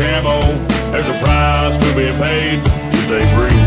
camo. There's a price to be paid to stay free.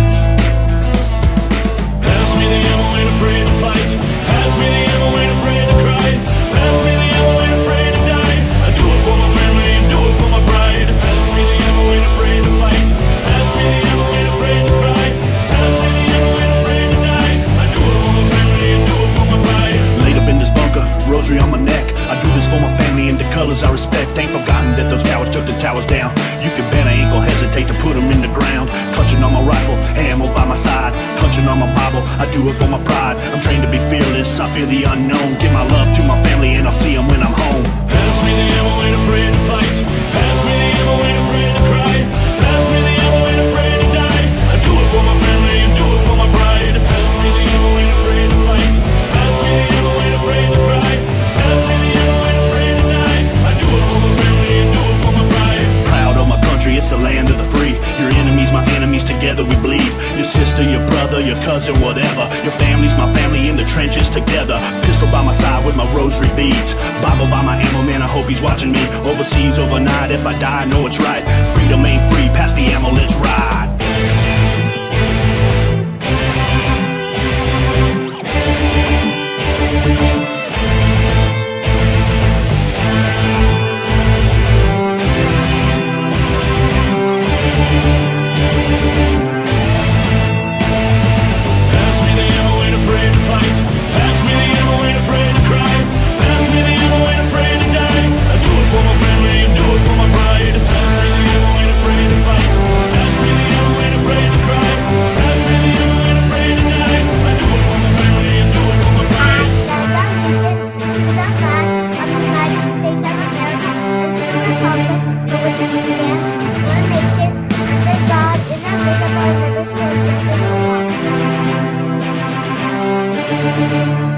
Pass me the ammo, ain't afraid to fight. Pass me the ammo, ain't afraid to cry. Pass me the ammo, ain't afraid to die. I do it for my family and do it for my pride. Pass me the ammo, ain't afraid to fight. Pass me the ammo, ain't afraid to cry. Pass me the ammo, ain't afraid to die. I do it for my family and do it for my pride. Laid up in this bunker, rosary on my neck. I do this for my family and the colors I respect. Ain't forgotten that those cowards took the towers down. You can bet I ain't gon' hesitate to put them in the ground. Clutching on my rifle, ammo by my side. Clutching on my Bible, I do it for my pride. I'm trained to be fearless, I fear the unknown. Give my love to my family and I'll see them when I'm home. Pass me the ammo, ain't afraid to fight. Pass me the ammo, ain't afraid to cry. Pass me the ammo, ain't afraid to die. I do it for my family and do it for my pride. Pass me the ammo, ain't afraid to fight. Pass me the ammo, ain't afraid to cry. Pass me the ammo, ain't afraid to die. I do it for my family and do it for my pride. Proud of my country, it's the land of the free. Your enemies, my enemies, together we bleed. Your sister, your brother, your cousin, whatever. Your family's my family in the trenches together. Pistol by my side with my rosary beads. Bible by my ammo, man, I hope he's watching me. Overseas, overnight, if I die, I know it's right. Freedom ain't free, pass the ammo, let's ride. Pass me the ammo, ain't afraid to fight. Pass me the ammo, ain't afraid to cry. Pass me the ammo, ain't afraid to die. I do it for my family and do it for my pride. Pass me the ammo, ain't afraid to fight. Pass me the ammo, ain't afraid to cry. Pass me the ammo, ain't afraid to die. I do it for my family and do it for my pride. Allegiance to the flag of the United States of America and to the republic for which it stands, one nation, under God, indivisible, with liberty and justice for all.